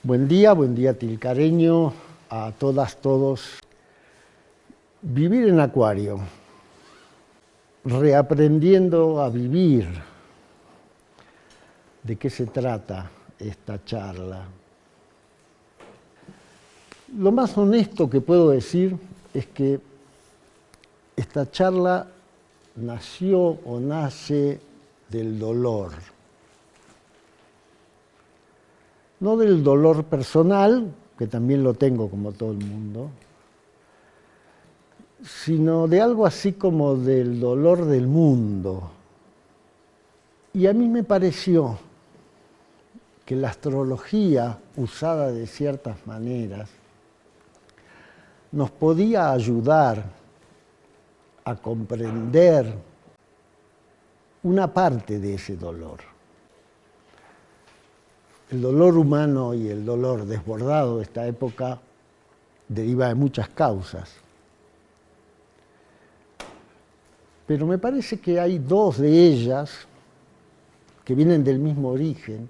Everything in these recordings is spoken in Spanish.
Buen día tilcareño, a todas, todos. Vivir en Acuario, reaprendiendo a vivir. ¿De qué se trata esta charla? Lo más honesto que puedo decir es que esta charla nació o nace del dolor. No del dolor personal, que también lo tengo como todo el mundo, sino de algo así como del dolor del mundo. Y a mí me pareció que la astrología, usada de ciertas maneras, nos podía ayudar a comprender una parte de ese dolor. El dolor humano y el dolor desbordado de esta época deriva de muchas causas. Pero me parece que hay dos de ellas que vienen del mismo origen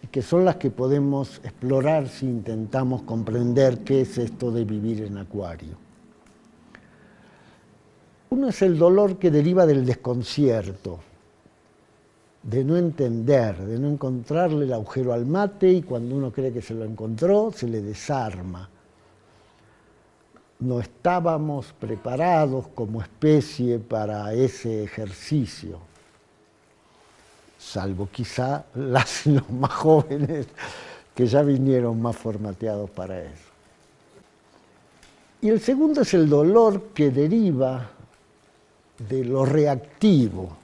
y que son las que podemos explorar si intentamos comprender qué es esto de vivir en Acuario. Uno es el dolor que deriva del desconcierto, de no entender, de no encontrarle el agujero al mate, y cuando uno cree que se lo encontró, se le desarma. No estábamos preparados como especie para ese ejercicio, salvo quizá los más jóvenes que ya vinieron más formateados para eso. Y el segundo es el dolor que deriva de lo reactivo,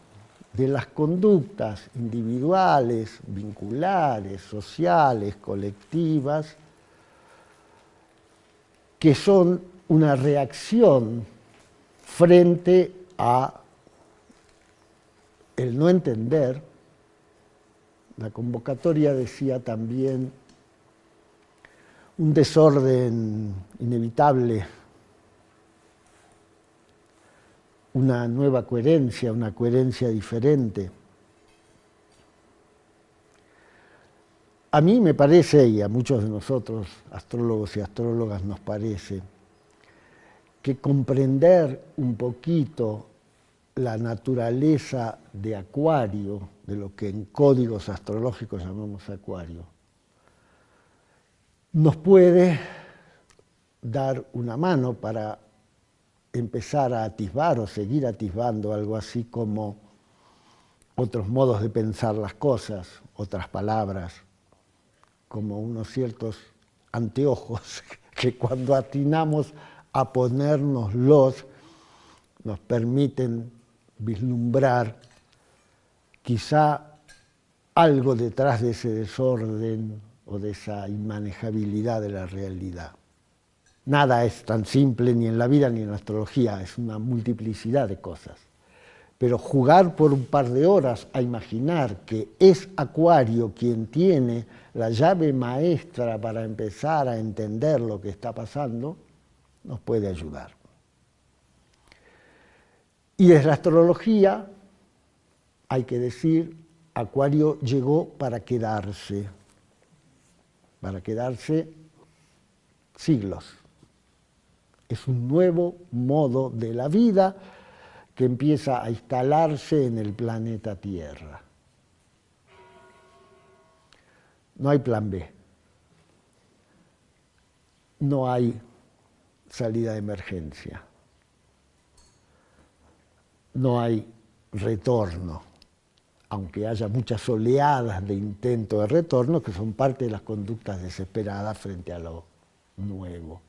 de las conductas individuales, vinculares, sociales, colectivas, que son una reacción frente a el no entender. La convocatoria decía también un desorden inevitable, una nueva coherencia, una coherencia diferente. A mí me parece, y a muchos de nosotros, astrólogos y astrólogas, nos parece, que comprender un poquito la naturaleza de Acuario, de lo que en códigos astrológicos llamamos Acuario, nos puede dar una mano para empezar a atisbar o seguir atisbando algo así como otros modos de pensar las cosas, otras palabras, como unos ciertos anteojos que cuando atinamos a ponérnoslos nos permiten vislumbrar quizá algo detrás de ese desorden o de esa inmanejabilidad de la realidad. Nada es tan simple ni en la vida ni en la astrología, es una multiplicidad de cosas. Pero jugar por un par de horas a imaginar que es Acuario quien tiene la llave maestra para empezar a entender lo que está pasando, nos puede ayudar. Y desde la astrología, hay que decir, Acuario llegó para quedarse siglos. Es un nuevo modo de la vida que empieza a instalarse en el planeta Tierra. No hay plan B. No hay salida de emergencia. No hay retorno, aunque haya muchas oleadas de intento de retorno que son parte de las conductas desesperadas frente a lo nuevo,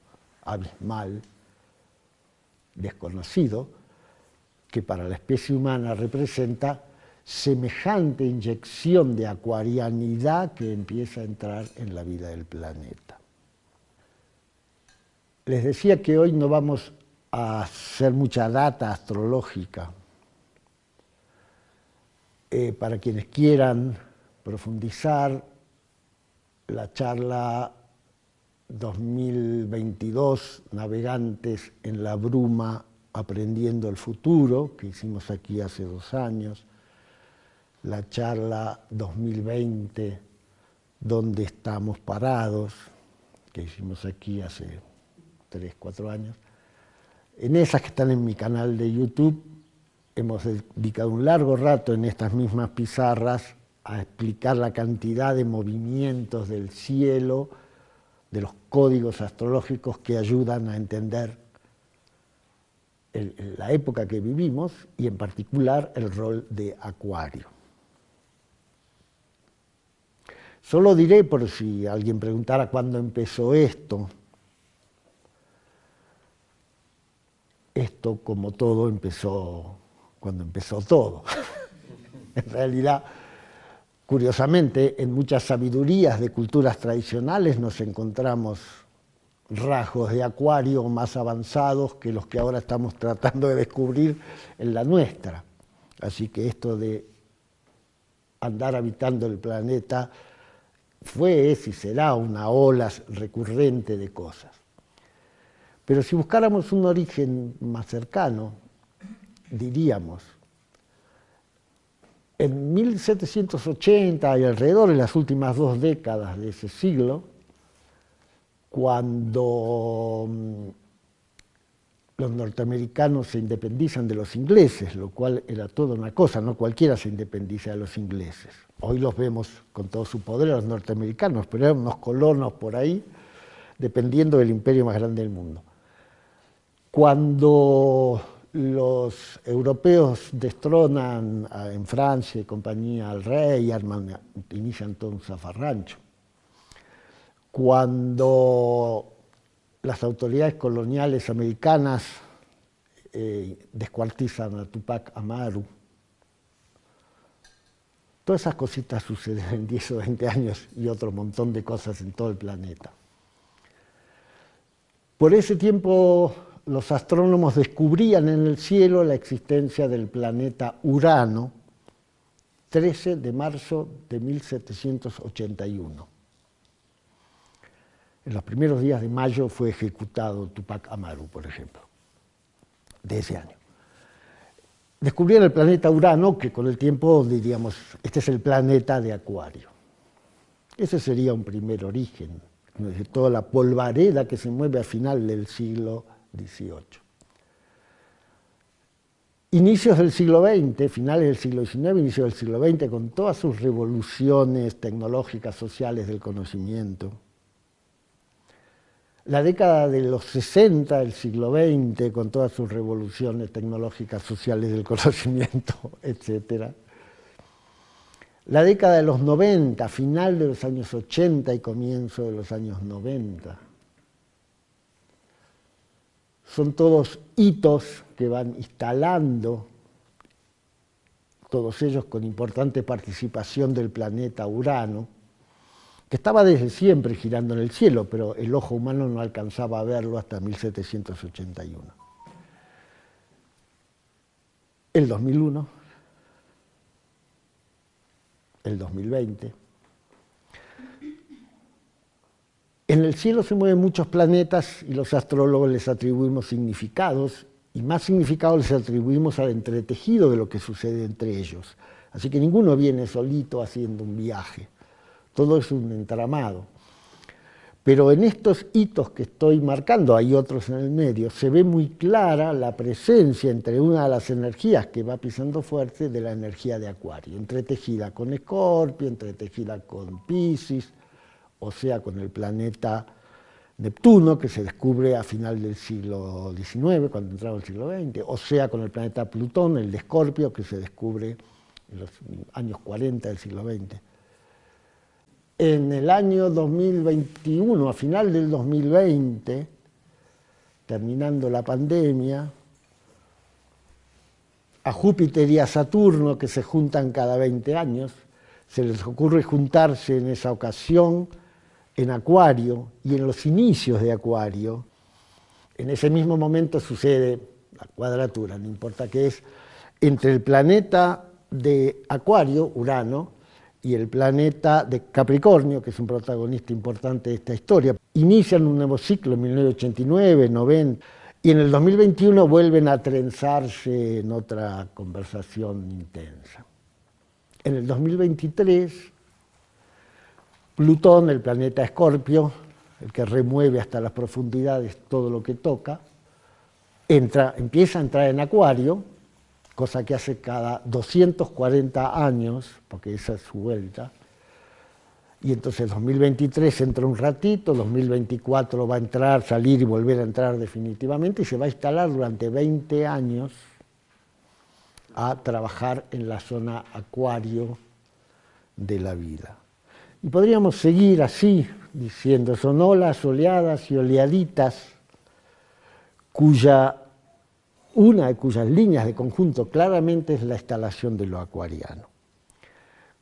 abismal, desconocido, que para la especie humana representa semejante inyección de acuarianidad que empieza a entrar en la vida del planeta. Les decía que hoy no vamos a hacer mucha data astrológica. Para quienes quieran profundizar, la charla 2022, Navegantes en la Bruma, Aprendiendo el Futuro, que hicimos aquí hace 2 años, la charla 2020, dónde estamos parados, que hicimos aquí hace 3, 4 años. En esas que están en mi canal de YouTube, hemos dedicado un largo rato en estas mismas pizarras a explicar la cantidad de movimientos del cielo, de los códigos astrológicos que ayudan a entender la época que vivimos y en particular el rol de Acuario. Solo diré, por si alguien preguntara cuándo empezó esto, como todo empezó cuando empezó todo. En realidad, curiosamente, en muchas sabidurías de culturas tradicionales nos encontramos rasgos de Acuario más avanzados que los que ahora estamos tratando de descubrir en la nuestra. Así que esto de andar habitando el planeta fue, es y será una ola recurrente de cosas. Pero si buscáramos un origen más cercano, diríamos, en 1780 y alrededor de las últimas 2 décadas de ese siglo, cuando los norteamericanos se independizan de los ingleses, lo cual era toda una cosa, no cualquiera se independiza de los ingleses. Hoy los vemos con todo su poder a los norteamericanos, pero eran unos colonos por ahí, dependiendo del imperio más grande del mundo. Cuando los europeos destronan en Francia y compañía al rey, inician todo un zafarrancho. Cuando las autoridades coloniales americanas descuartizan a Tupac Amaru, todas esas cositas suceden en 10 o 20 años y otro montón de cosas en todo el planeta. Por ese tiempo los astrónomos descubrían en el cielo la existencia del planeta Urano, 13 de marzo de 1781. En los primeros días de mayo fue ejecutado Tupac Amaru, por ejemplo, de ese año. Descubrieron el planeta Urano, que con el tiempo diríamos, este es el planeta de Acuario. Ese sería un primer origen, de toda la polvareda que se mueve a final del siglo XVIII. Inicios del siglo XX, finales del siglo XIX, inicios del siglo XX, con todas sus revoluciones tecnológicas, sociales del conocimiento. La década de los 60 del siglo XX, con todas sus revoluciones tecnológicas, sociales del conocimiento, etc. La década de los 90, final de los años 80 y comienzo de los años 90. Son todos hitos que van instalando, todos ellos con importante participación del planeta Urano, que estaba desde siempre girando en el cielo, pero el ojo humano no alcanzaba a verlo hasta 1781. El 2001, el 2020. En el cielo se mueven muchos planetas y los astrólogos les atribuimos significados, y más significados les atribuimos al entretejido de lo que sucede entre ellos. Así que ninguno viene solito haciendo un viaje. Todo es un entramado. Pero en estos hitos que estoy marcando, hay otros en el medio, se ve muy clara la presencia entre una de las energías que va pisando fuerte de la energía de Acuario, entretejida con Escorpio, entretejida con Piscis, o sea, con el planeta Neptuno, que se descubre a final del siglo XIX, cuando entraba el siglo XX, o sea, con el planeta Plutón, el de Escorpio, que se descubre en los años 40 del siglo XX. En el año 2021, a final del 2020, terminando la pandemia, a Júpiter y a Saturno, que se juntan cada 20 años, se les ocurre juntarse en esa ocasión en Acuario y en los inicios de Acuario. En ese mismo momento sucede la cuadratura, no importa qué es, entre el planeta de Acuario, Urano, y el planeta de Capricornio, que es un protagonista importante de esta historia. Inician un nuevo ciclo en 1989, 90, y en el 2021 vuelven a trenzarse en otra conversación intensa. En el 2023 Plutón, el planeta Escorpio, el que remueve hasta las profundidades todo lo que toca, empieza a entrar en Acuario, cosa que hace cada 240 años, porque esa es su vuelta, y entonces 2023 entra un ratito, 2024 va a entrar, salir y volver a entrar definitivamente, y se va a instalar durante 20 años a trabajar en la zona Acuario de la vida. Y podríamos seguir así, diciendo, son olas, oleadas y oleaditas, una de cuyas líneas de conjunto claramente es la instalación de lo acuariano.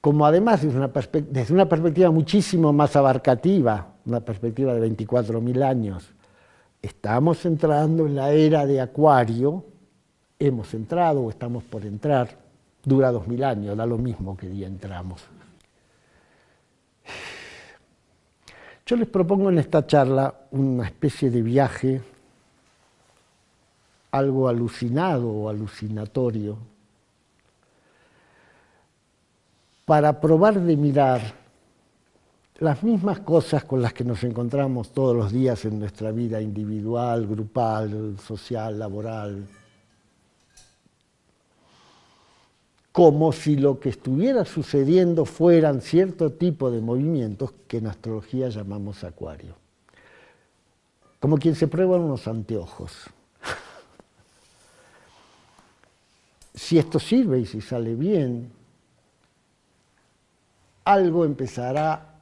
Como además desde una perspectiva muchísimo más abarcativa, una perspectiva de 24.000 años, estamos entrando en la era de Acuario, hemos entrado o estamos por entrar, dura 2000 años, da lo mismo que día entramos. Yo les propongo en esta charla una especie de viaje algo alucinado o alucinatorio para probar de mirar las mismas cosas con las que nos encontramos todos los días en nuestra vida individual, grupal, social, laboral, como si lo que estuviera sucediendo fueran cierto tipo de movimientos que en astrología llamamos Acuario. Como quien se prueba unos anteojos. Si esto sirve y si sale bien, algo empezará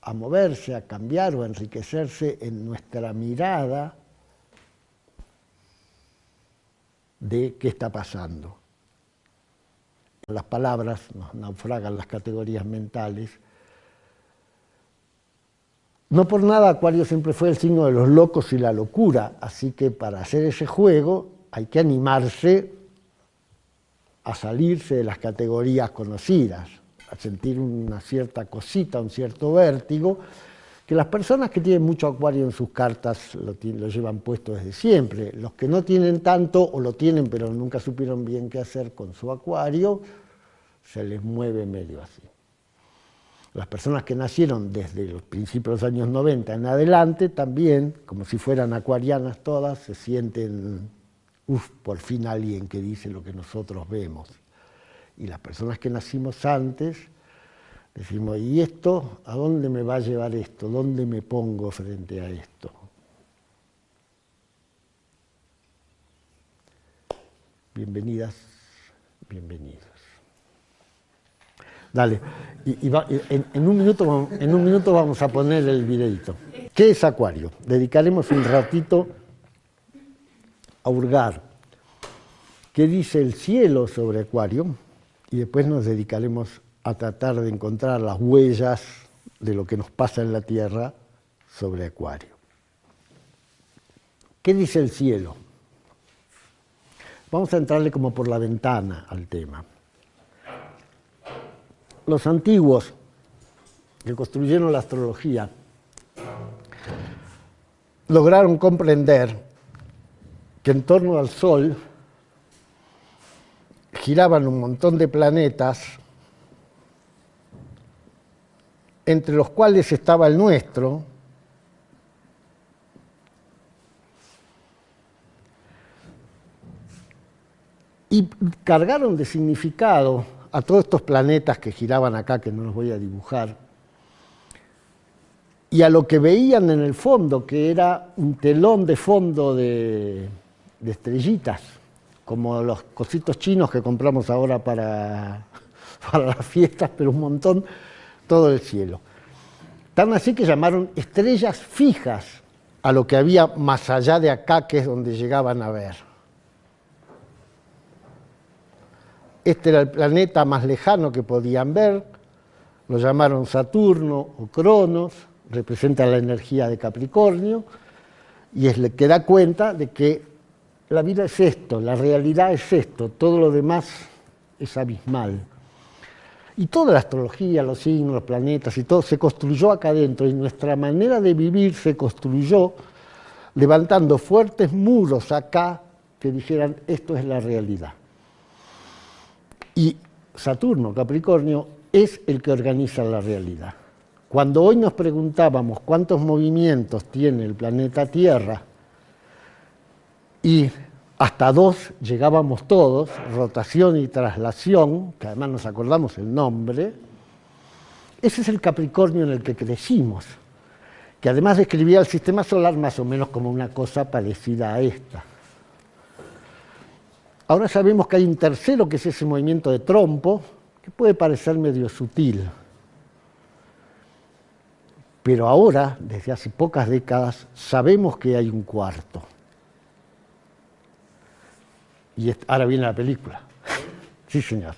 a moverse, a cambiar o a enriquecerse en nuestra mirada de qué está pasando. Las palabras nos naufragan las categorías mentales. No por nada Acuario siempre fue el signo de los locos y la locura, así que para hacer ese juego hay que animarse a salirse de las categorías conocidas, a sentir una cierta cosita, un cierto vértigo, que las personas que tienen mucho Acuario en sus cartas lo llevan puesto desde siempre. Los que no tienen tanto, o lo tienen pero nunca supieron bien qué hacer con su Acuario, se les mueve medio así. Las personas que nacieron desde los principios de los años 90 en adelante también, como si fueran acuarianas todas, se sienten, por fin alguien que dice lo que nosotros vemos. Y las personas que nacimos antes, decimos, ¿y esto? ¿A dónde me va a llevar esto? ¿Dónde me pongo frente a esto? Bienvenidas, bienvenidos. Dale, en un minuto vamos a poner el videito. ¿Qué es Acuario? Dedicaremos un ratito a hurgar qué dice el cielo sobre Acuario y después nos dedicaremos a tratar de encontrar las huellas de lo que nos pasa en la Tierra sobre Acuario. ¿Qué dice el cielo? Vamos a entrarle como por la ventana al tema. Los antiguos que construyeron la astrología lograron comprender que en torno al Sol giraban un montón de planetas, entre los cuales estaba el nuestro, y cargaron de significado a todos estos planetas que giraban acá, que no los voy a dibujar, y a lo que veían en el fondo, que era un telón de fondo de estrellitas, como los cositos chinos que compramos ahora para las fiestas, pero un montón, todo el cielo. Tan así que llamaron estrellas fijas a lo que había más allá de acá, que es donde llegaban a ver. Este era el planeta más lejano que podían ver, lo llamaron Saturno o Cronos, representa la energía de Capricornio, y es el que da cuenta de que la vida es esto, la realidad es esto, todo lo demás es abismal. Y toda la astrología, los signos, los planetas y todo se construyó acá adentro, y nuestra manera de vivir se construyó levantando fuertes muros acá que dijeran esto es la realidad. Y Saturno, Capricornio, es el que organiza la realidad. Cuando hoy nos preguntábamos cuántos movimientos tiene el planeta Tierra, y hasta 2 llegábamos todos, rotación y traslación, que además nos acordamos el nombre, ese es el Capricornio en el que crecimos, que además describía el sistema solar más o menos como una cosa parecida a esta. Ahora sabemos que hay un tercero, que es ese movimiento de trompo, que puede parecer medio sutil. Pero ahora, desde hace pocas décadas, sabemos que hay un cuarto. Y ahora viene la película. Sí, señor.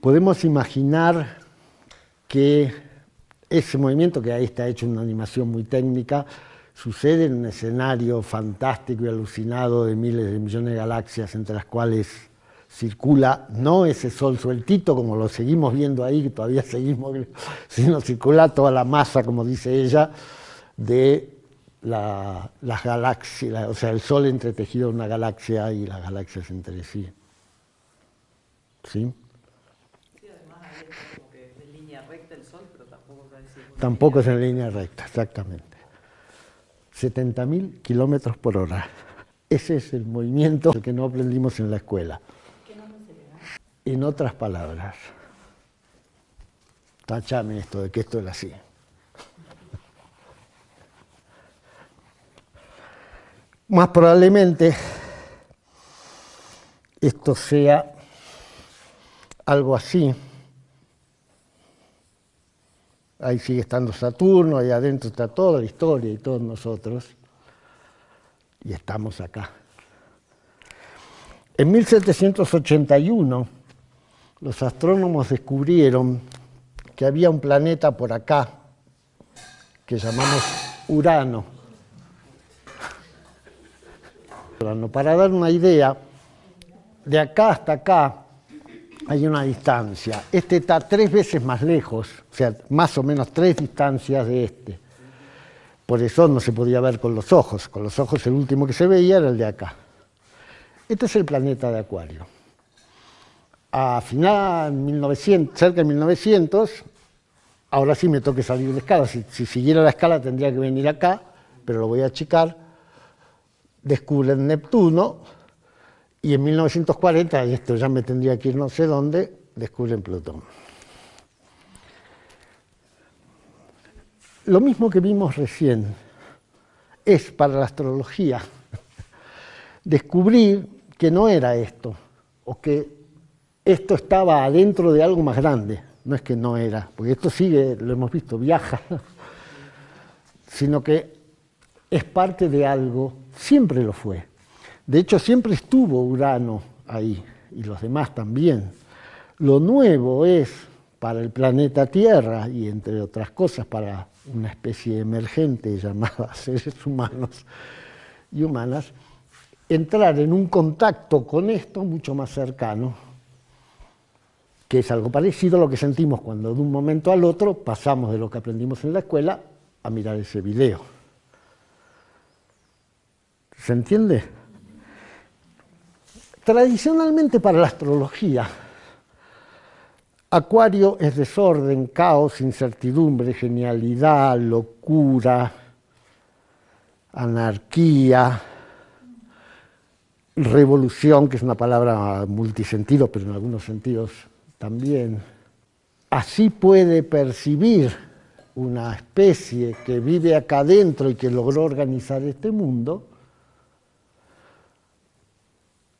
Podemos imaginar que ese movimiento, que ahí está hecho en una animación muy técnica, sucede en un escenario fantástico y alucinado de miles de millones de galaxias, entre las cuales circula no ese sol sueltito, como lo seguimos viendo ahí, que todavía seguimos, sino circula toda la masa, como dice ella, de las galaxias, o sea, el sol entretejido en una galaxia y las galaxias entre sí. ¿Sí? Tampoco es en línea recta, exactamente. 70.000 kilómetros por hora. Ese es el movimiento que no aprendimos en la escuela. ¿Qué nombre se le da? En otras palabras, tachame esto de que esto es así. Más probablemente esto sea algo así. Ahí sigue estando Saturno, ahí adentro está toda la historia y todos nosotros, y estamos acá. En 1781, los astrónomos descubrieron que había un planeta por acá, que llamamos Urano. Para dar una idea, de acá hasta acá hay una distancia. Este está 3 veces más lejos, o sea, más o menos 3 distancias de este. Por eso no se podía ver con los ojos. Con los ojos el último que se veía era el de acá. Este es el planeta de Acuario. A final 1900, cerca de 1900, ahora sí me toca salir de escala. Si siguiera la escala tendría que venir acá, pero lo voy a achicar. Descubren Neptuno Y en 1940, y esto ya me tendría que ir no sé dónde, descubren Plutón. Lo mismo que vimos recién es para la astrología descubrir que no era esto, o que esto estaba adentro de algo más grande. No es que no era, porque esto sigue, lo hemos visto, viaja, sino que es parte de algo, siempre lo fue. De hecho, siempre estuvo Urano ahí, y los demás también. Lo nuevo es, para el planeta Tierra, y entre otras cosas para una especie emergente llamada seres humanos y humanas, entrar en un contacto con esto mucho más cercano, que es algo parecido a lo que sentimos cuando de un momento al otro pasamos de lo que aprendimos en la escuela a mirar ese video. ¿Se entiende? Tradicionalmente para la astrología, Acuario es desorden, caos, incertidumbre, genialidad, locura, anarquía, revolución, que es una palabra multisentido, pero en algunos sentidos también. Así puede percibir una especie que vive acá adentro y que logró organizar este mundo,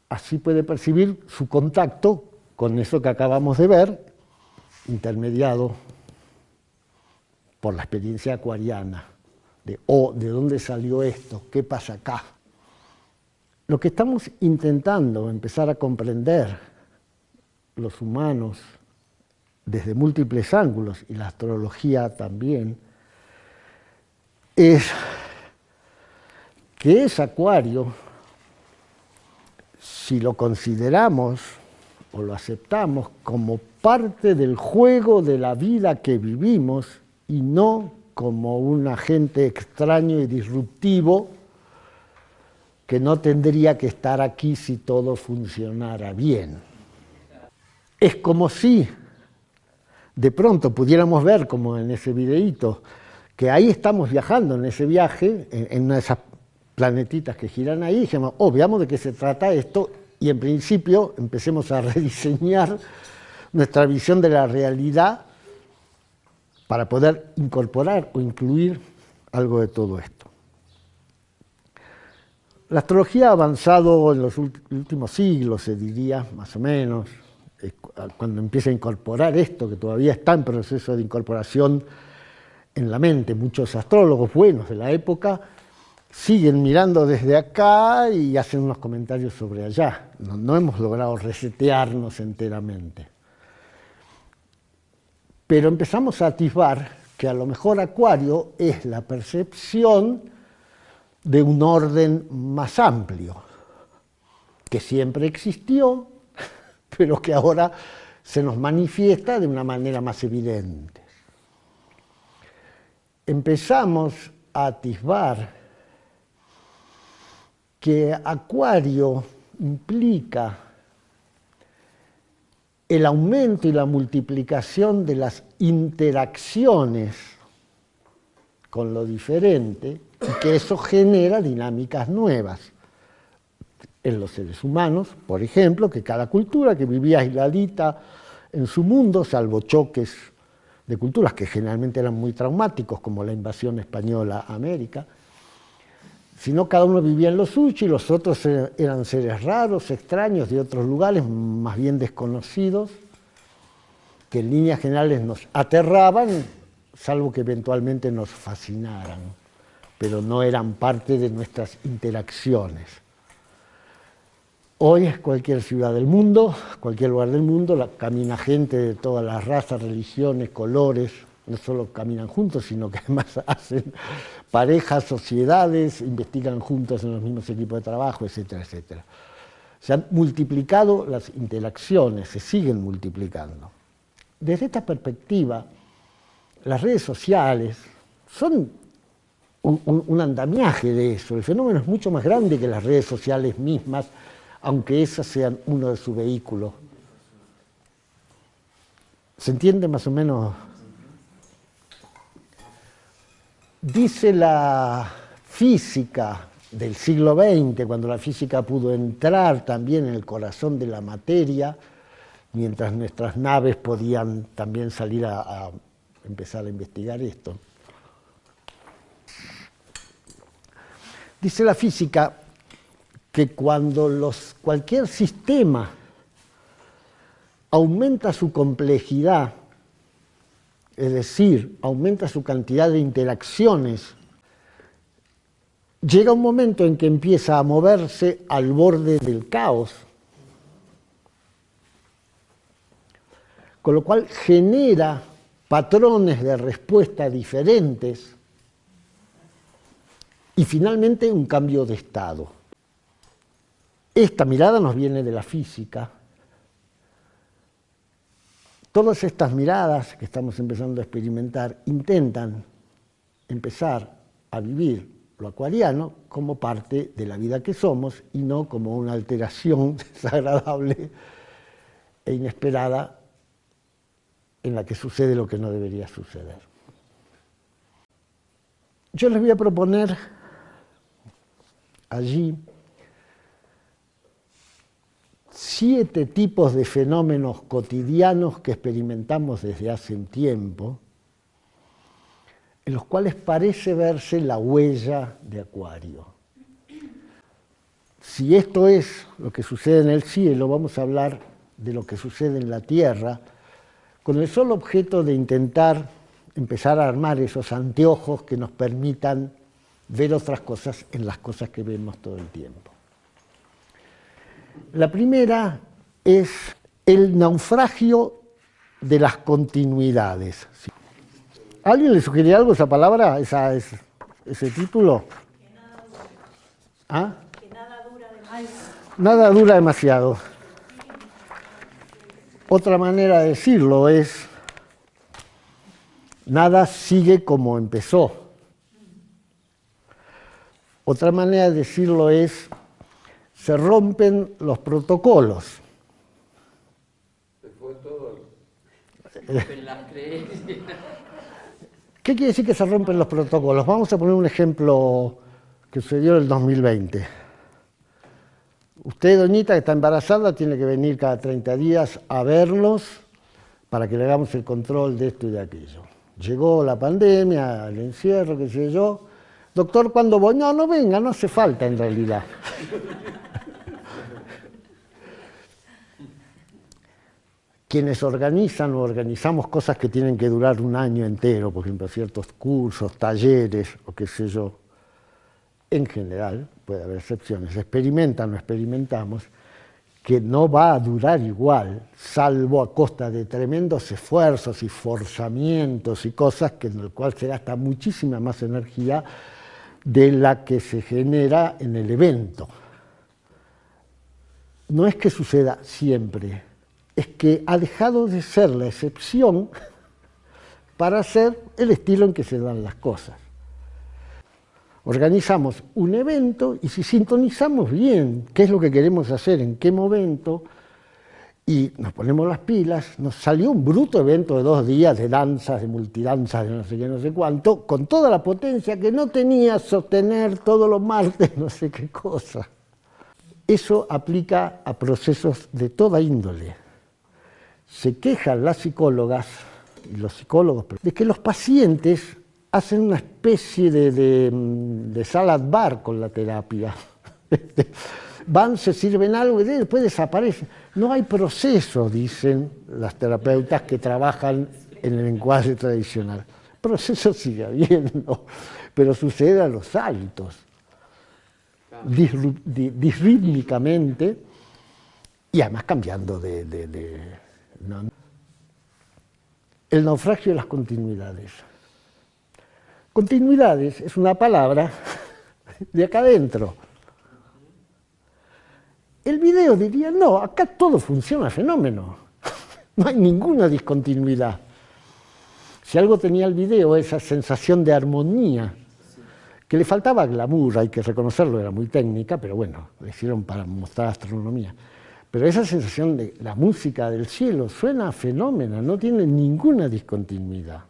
así puede percibir su contacto con eso que acabamos de ver, intermediado por la experiencia acuariana, de ¿de dónde salió esto? ¿Qué pasa acá? Lo que estamos intentando empezar a comprender los humanos desde múltiples ángulos, y la astrología también, es que es Acuario, si lo consideramos o lo aceptamos como parte del juego de la vida que vivimos y no como un agente extraño y disruptivo que no tendría que estar aquí si todo funcionara bien. Es como si de pronto pudiéramos ver, como en ese videíto, que ahí estamos viajando en ese viaje, en una de esas planetitas que giran ahí, y dijimos, veamos de qué se trata esto, y en principio empecemos a rediseñar nuestra visión de la realidad para poder incorporar o incluir algo de todo esto. La astrología ha avanzado en los últimos siglos, se diría, más o menos, cuando empieza a incorporar esto, que todavía está en proceso de incorporación en la mente. Muchos astrólogos buenos de la época siguen mirando desde acá y hacen unos comentarios sobre allá. No hemos logrado resetearnos enteramente. Pero empezamos a atisbar que a lo mejor Acuario es la percepción de un orden más amplio, que siempre existió, pero que ahora se nos manifiesta de una manera más evidente. Empezamos a atisbar que Acuario implica el aumento y la multiplicación de las interacciones con lo diferente, y que eso genera dinámicas nuevas en los seres humanos, por ejemplo, que cada cultura que vivía aisladita en su mundo, salvo choques de culturas que generalmente eran muy traumáticos, como la invasión española a América, sino cada uno vivía en lo suyo y los otros eran seres raros, extraños, de otros lugares, más bien desconocidos, que en líneas generales nos aterraban, salvo que eventualmente nos fascinaran, pero no eran parte de nuestras interacciones. Hoy es cualquier ciudad del mundo, cualquier lugar del mundo, camina gente de todas las razas, religiones, colores, no solo caminan juntos, sino que además hacen parejas, sociedades, investigan juntos en los mismos equipos de trabajo, etcétera, etcétera. Se han multiplicado las interacciones, se siguen multiplicando. Desde esta perspectiva, las redes sociales son un andamiaje de eso. El fenómeno es mucho más grande que las redes sociales mismas, aunque esas sean uno de sus vehículos. ¿Se entiende más o menos? Dice la física del siglo XX, cuando la física pudo entrar también en el corazón de la materia, mientras nuestras naves podían también salir a empezar a investigar esto. Dice la física que cuando cualquier sistema aumenta su complejidad, es decir, aumenta su cantidad de interacciones, llega un momento en que empieza a moverse al borde del caos, con lo cual genera patrones de respuesta diferentes y finalmente un cambio de estado. Esta mirada nos viene de la física. Todas estas miradas que estamos empezando a experimentar intentan empezar a vivir lo acuariano como parte de la vida que somos y no como una alteración desagradable e inesperada en la que sucede lo que no debería suceder. Yo les voy a proponer allí 7 tipos de fenómenos cotidianos que experimentamos desde hace un tiempo, en los cuales parece verse la huella de Acuario. Si esto es lo que sucede en el cielo, vamos a hablar de lo que sucede en la Tierra, con el solo objeto de intentar empezar a armar esos anteojos que nos permitan ver otras cosas en las cosas que vemos todo el tiempo. La primera es el naufragio de las continuidades. ¿A alguien le sugería algo esa palabra, ese título? ¿Ah? Que nada dura demasiado. Nada dura demasiado. Otra manera de decirlo es, nada sigue como empezó. Otra manera de decirlo es, se rompen los protocolos. Se fue todo. En las creencias. ¿Qué quiere decir que se rompen los protocolos? Vamos a poner un ejemplo que sucedió en el 2020. Usted, doñita, que está embarazada, tiene que venir cada 30 días a vernos para que le hagamos el control de esto y de aquello. Llegó la pandemia, el encierro, qué sé yo. Doctor, ¿cuándo voy? No, no venga, no hace falta en realidad. Quienes organizan o organizamos cosas que tienen que durar un año entero, por ejemplo, ciertos cursos, talleres o qué sé yo, en general, puede haber excepciones, experimentan o experimentamos que no va a durar igual, salvo a costa de tremendos esfuerzos y forzamientos y cosas en el cual se gasta muchísima más energía de la que se genera en el evento. No es que suceda siempre, es que ha dejado de ser la excepción para ser el estilo en que se dan las cosas. Organizamos un evento y si sintonizamos bien qué es lo que queremos hacer, en qué momento, y nos ponemos las pilas, nos salió un bruto evento de 2 días de danzas, de multidanzas, de no sé qué, no sé cuánto, con toda la potencia que no tenía sostener todos los martes, no sé qué cosa. Eso aplica a procesos de toda índole. Se quejan las psicólogas y los psicólogos de que los pacientes hacen una especie de salad bar con la terapia. Van, se sirven algo y después desaparecen. No hay proceso, dicen las terapeutas que trabajan en el encuadre tradicional. El proceso sigue habiendo, pero sucede a los saltos, disrítmicamente y además cambiando ¿no? El naufragio de las continuidades. Continuidades es una palabra de acá adentro. El video diría, no, acá todo funciona fenómeno. No hay ninguna discontinuidad. Si algo tenía el video, esa sensación de armonía, que le faltaba glamour, hay que reconocerlo, era muy técnica, pero bueno, lo hicieron para mostrar astronomía. Pero esa sensación de la música del cielo suena a fenómeno, no tiene ninguna discontinuidad.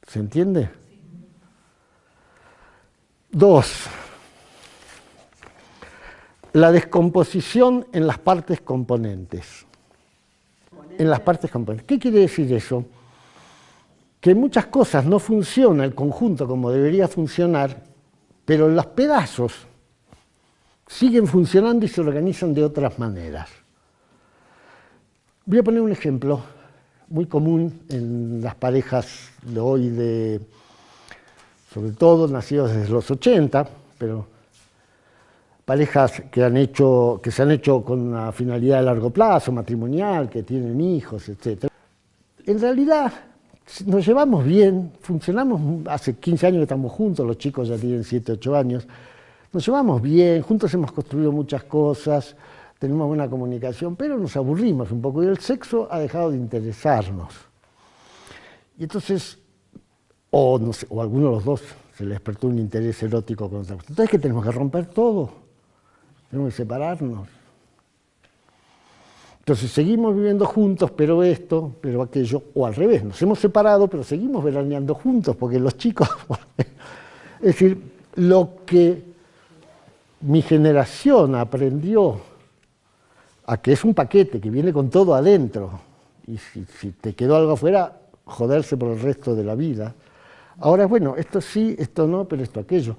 ¿Se entiende? 2. la descomposición en las partes componentes. En las partes componentes. ¿Qué quiere decir eso? Que muchas cosas no funciona el conjunto como debería funcionar, pero los pedazos siguen funcionando y se organizan de otras maneras. Voy a poner un ejemplo muy común en las parejas de hoy, sobre todo nacidos desde los 80, pero parejas que se han hecho con una finalidad de largo plazo, matrimonial, que tienen hijos, etc. En realidad nos llevamos bien, funcionamos, hace 15 años que estamos juntos, los chicos ya tienen 7, 8 años, nos llevamos bien, juntos hemos construido muchas cosas, tenemos buena comunicación, pero nos aburrimos un poco y el sexo ha dejado de interesarnos. Y entonces, o a alguno de los dos se le despertó un interés erótico con otra cosa. Entonces, ¿qué tenemos que romper todo? Tenemos que separarnos. Entonces seguimos viviendo juntos, pero esto, pero aquello, o al revés, nos hemos separado, pero seguimos veraneando juntos, porque los chicos... Es decir, lo que mi generación aprendió a que es un paquete que viene con todo adentro, y si te quedó algo afuera, joderse por el resto de la vida. Ahora, bueno, esto sí, esto no, pero esto aquello.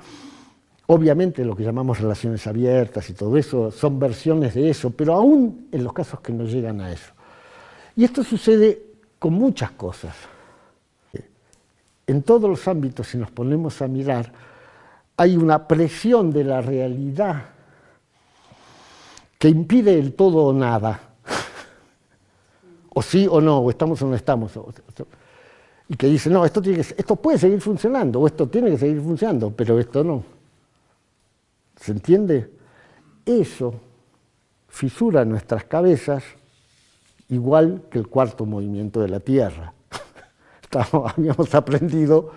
Obviamente lo que llamamos relaciones abiertas y todo eso son versiones de eso, pero aún en los casos que no llegan a eso. Y esto sucede con muchas cosas. En todos los ámbitos, si nos ponemos a mirar, hay una presión de la realidad que impide el todo o nada. O sí o no, o estamos o no estamos. Y que dice, no, esto puede seguir funcionando, o esto tiene que seguir funcionando, pero esto no. ¿Se entiende? Eso fisura nuestras cabezas igual que el cuarto movimiento de la Tierra. Habíamos aprendido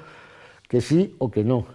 que sí o que no.